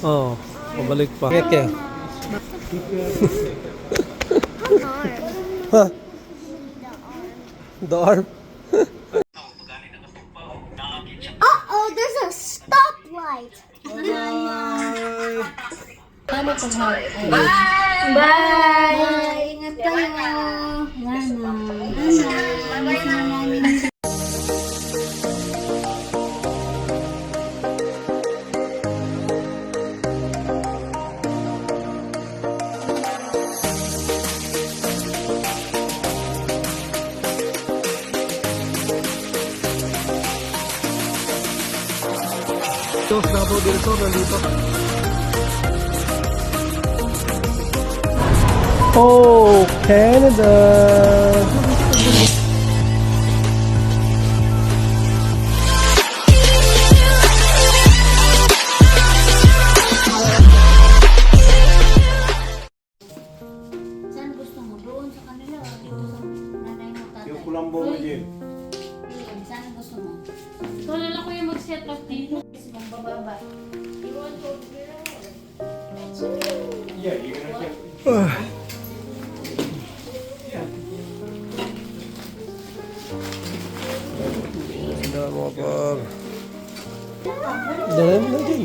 Oh, pabalik pa. Keke. Ha? The arm? Uh-oh, there's a stoplight. Bye! Bye! Ingat kayo. Nana. Davao del Sur nandito. Oh, Canada! Saan gusto mo? Doon sa kanila o dito sa nanay mo, tatay? Yung kulambo mo dyan. Saan gusto mo? So, nila ko yung mag-set up dito. Mong bababa. You want to Yeah, you're gonna get... Hindi mo pa. Dala mo na din.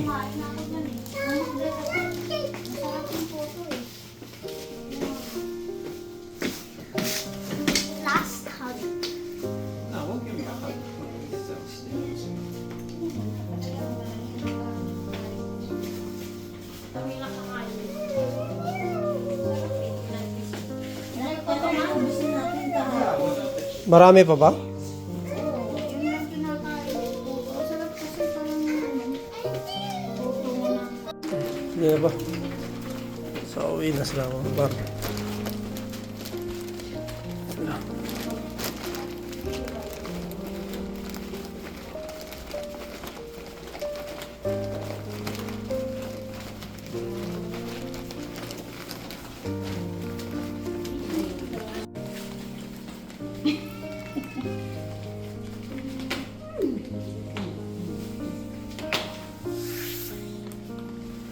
Last hug. No, we'll give you a hug. Kami nakakain. Marami pa ba? Hindi na ba? So, uwi na sila mga bar.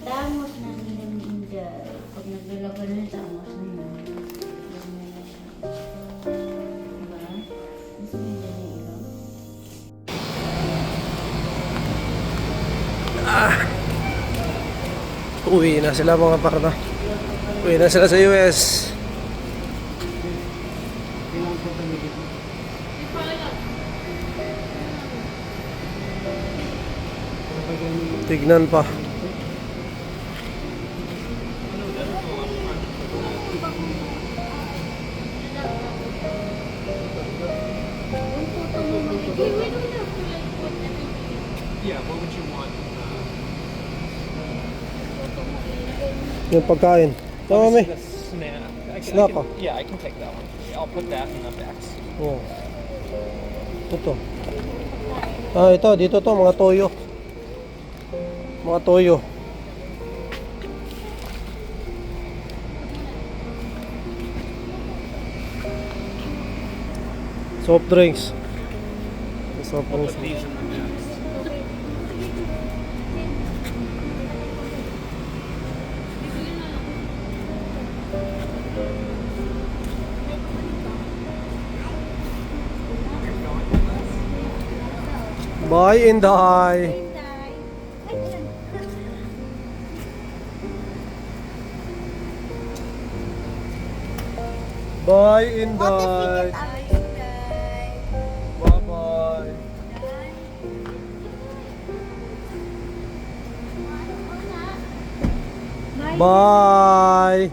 Tamos na nilang India. Pag naglalaban na tamos na yun. Diba? Mas India na ilaw. Uwi na sila mga parda. Uwi na sila sa US. Tignan pa. Yeah, what would you want? Yung pagkain. Tama may. Snack ah. Yeah, I can take that one. I'll put that in the back. Oh. Ito. Ah, ito. Dito to. Mga toyo. Mga toyo. Soft drinks. Soft I'll drinks. put these in the back. Bye, Inday. Bye, Inday. Bye-bye. Bye.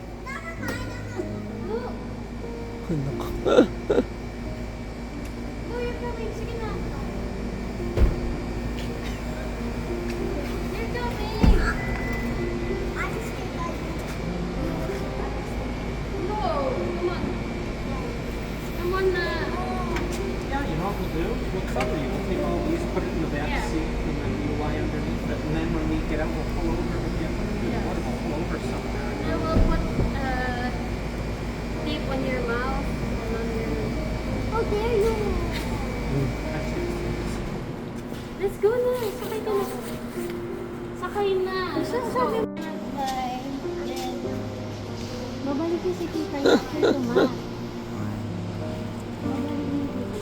Yeah, you know what we'll do? We'll cover you. We'll take all these, put it in the back seat, and then you lie underneath it. And then when we get out, we'll pull over. We'll pull over somewhere. I will put Bye. Then, babalik yung si Tita after tumat.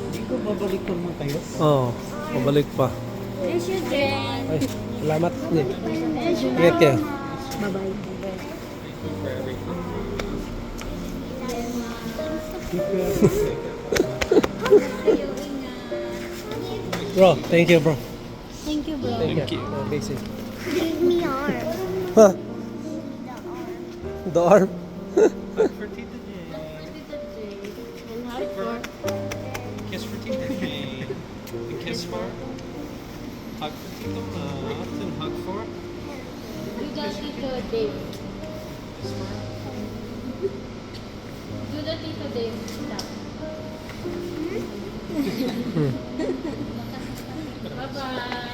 Hindi ko babalik ko naman kayo. Oo, pabalik pa. There's your drink. Ay, salamat. There's your Ingat kayo. Bye-bye. Bro, thank you, bro. Thank you, bro. Thank you. Basic. Give me arm. Huh? The The arm? arm. For Tita Jane. And hard for. Kiss for Tita Jane. A kiss for? Hug for Tita Mutt. And hug for? Do the Tito Dave. Kiss for? Do the Tito Dave. Stop. Bye-bye.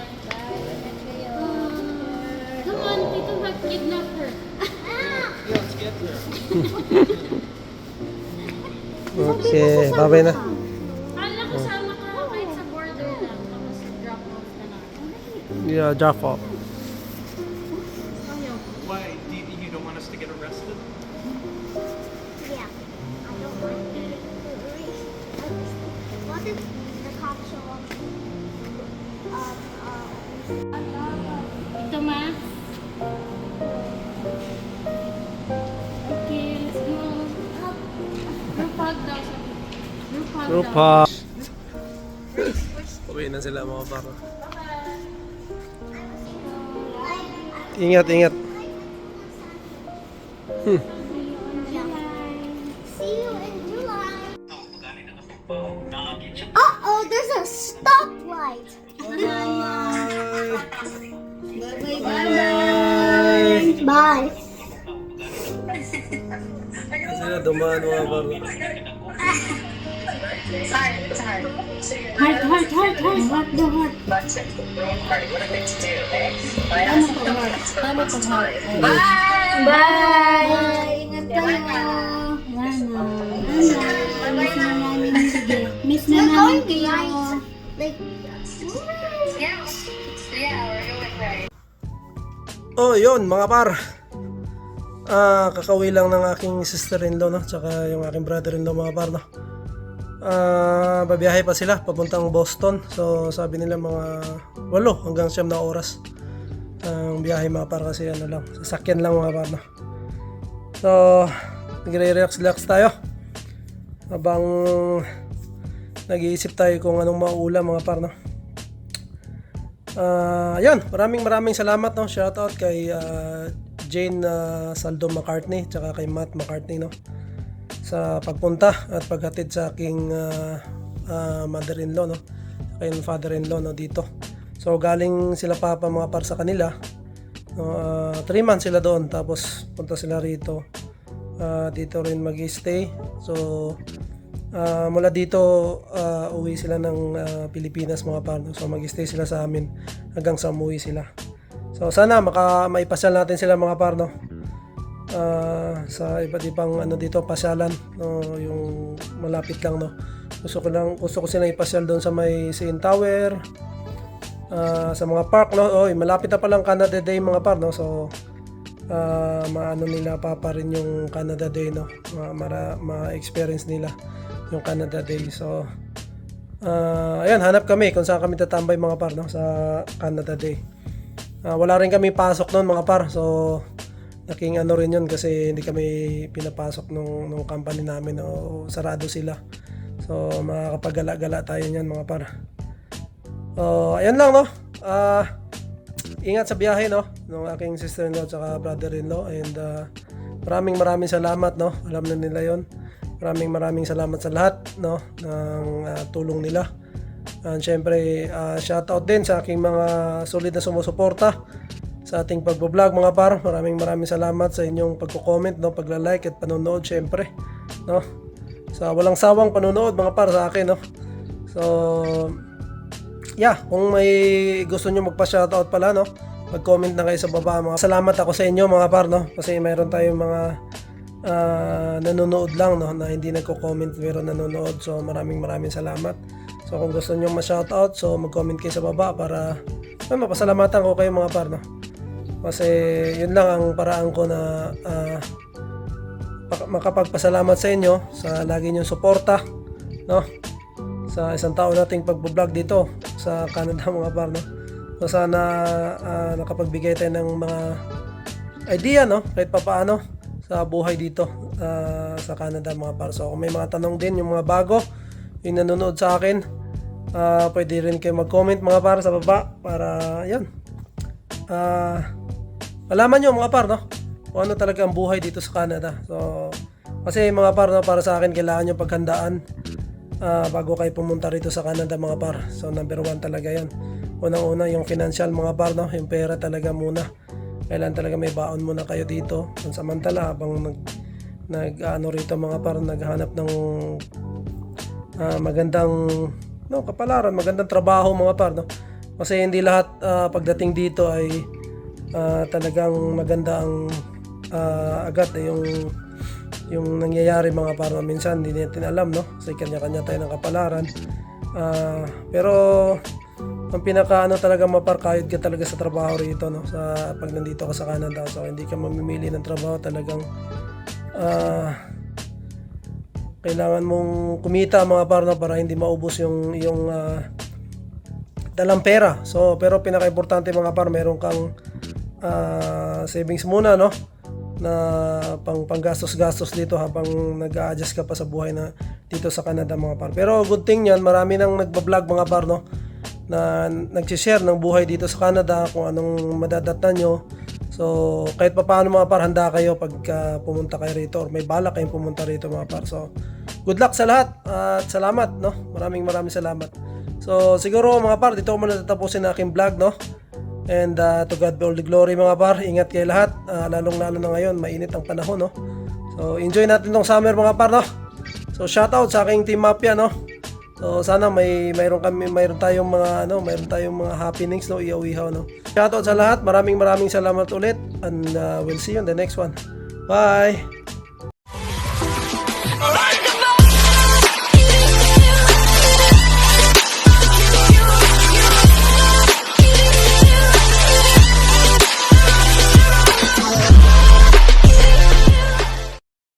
Come on, Tito Hug, kidnap her. Yeah, let's get there. Okay, bye-bye na. Kala ko sama ka kahit sa border lang. Tapos drop off na lang. Yeah, drop off. Ayaw. Why? You don't want us to get arrested? Yeah. I don't want to. What if the cops show up? Ito, ma. Okay, let's go. Group hug daw. Group hug Group daw. hug. Uwi na sila mga baro. Ingat, ingat. See you in July. Uh-oh, there's a stoplight. Bye. Sila dumaan mga baro. Heart, heart, heart, heart. Heart, the heart. Paano pag heart? Bye! Ingat kayo. Miss na namin. Sige. Miss na namin kayo. Like, Oh, yun mga par. Kakauwi lang ng aking sister-in-law, no? Tsaka yung aking brother-in-law mga par, no? Babiyahe pa sila papuntang Boston. So sabi nila mga 8 hanggang 9 na oras ang biyahe mga par, kasi ano lang, sasakyan lang mga par, no? So nagre-relax tayo habang nag-iisip tayo kung anong mauulam mga par, no? Yan, maraming salamat, no? Shoutout kay Jane Saldo McCartney tsaka kay Matt McCartney, no? Sa pagpunta at paghatid sa aking mother-in-law, no? Kay father-in-law, no, dito. So galing sila papa mga par sa kanila, no? 3 months sila doon, tapos punta sila rito. Dito rin mag-stay. So mula dito uwi sila ng Pilipinas mga par, no? So mag-stay sila sa amin hanggang sa umuwi sila. So sana maipasyal natin sila mga par, no? Sa iba't ibang ano dito pasyalan, no, yung malapit lang, no. Gusto ko silang ipasyal doon sa may CN Tower, sa mga park, no. Malapit na palang Canada Day mga par, no. So maano nila pa rin yung Canada Day, no. Ma-experience nila yung Canada Day. So ayan, hanap kami kung saan kami tatambay mga par, no, sa Canada Day. Wala rin kami pasok noon mga par. So naking ano rin yun kasi hindi kami pinapasok nung company namin, o sarado sila. So makakapagala-gala tayo niyan mga par. Ayan lang, no. Ingat sa biyahe, no, ng aking sister-in-law at brother-in-law, and maraming salamat, no. Alam na nila yon. Maraming salamat sa lahat, no, ng tulong nila. And syempre shoutout din sa aking mga solid na sumusuporta sa ating pagbo-vlog mga par. Maraming salamat sa inyong pagko-comment, no, pagla-like at panonood syempre, no. Sa walang sawang panonood mga par sa akin, no. So yeah, kung may gusto niyo magpa-shoutout pala, no, mag-comment na kayo sa baba. Mga salamat ako sa inyo mga par, no, kasi mayroon tayong mga nanonood lang, no, na hindi nagko-comment pero nanonood. So maraming salamat. So kung gusto niyo ma-shoutout, so mag-comment kayo sa baba para mapasalamatan ko kayo mga par, no. Kasi yun lang ang paraan ko na makapagpasalamat sa inyo sa lagi niyong suporta, no? Sa isang taon nating pagbo-vlog dito sa Canada mga par, no? So sana nakapagbigay tayo ng mga idea, no? Kahit papaano sa buhay dito sa Canada mga par. So kung may mga tanong din yung mga bago yung nanonood sa akin, pwede rin kayo mag-comment mga par sa baba para yan malaman nyo mga par, no? Kung ano talaga ang buhay dito sa Canada. So kasi mga par, no, para sa akin kailangan nyo paghandaan bago kayo pumunta rito sa Canada mga par. So number 1 talaga yan. Unang-una yung financial mga par, no? Yung pera talaga muna. Kailan talaga may baon muna kayo dito. Samantala habang nag rito mga par, naghanap ng magandang kapalaran, magandang trabaho mga par, no? Kasi hindi lahat pagdating dito ay talagang maganda ang agad yung nangyayari mga par. Minsan hindi natin alam, no? Kasi kanya-kanya tayo ng kapalaran. Pero ang pinaka talaga mapar, kahit ka talaga sa trabaho rito, no? Sa pag nandito ka sa Canada, so hindi ka mamimili ng trabaho, talagang kailangan mong kumita mga par, no? Para hindi maubos yung dalang pera. So pero pinaka-importante mga par, meron kang savings muna, no? Na panggastos-gastos dito habang nag-a-adjust ka pa sa buhay na dito sa Canada mga par. Pero good thing yan, marami nang nagba-vlog mga par, no? Na nag-share ng buhay dito sa Canada, kung anong madadatnan nyo. So kahit pa paano mga par, handa kayo pag pumunta kayo rito or may balak kayong pumunta rito mga par. So good luck sa lahat at salamat, no? Maraming salamat. So siguro mga par, dito ko muna tatapusin aking vlog, no? And to God be all the glory mga par. Ingat kayo lahat, lalong lalo na ngayon mainit ang panahon, no? So enjoy natin tong summer mga par, no? So shout out sa aking Team Mafia, no? So sana mayroon tayong mga happenings, no, ihaw-ihaw, no. Shoutout sa lahat. Maraming salamat ulit and we'll see you on the next one. Bye.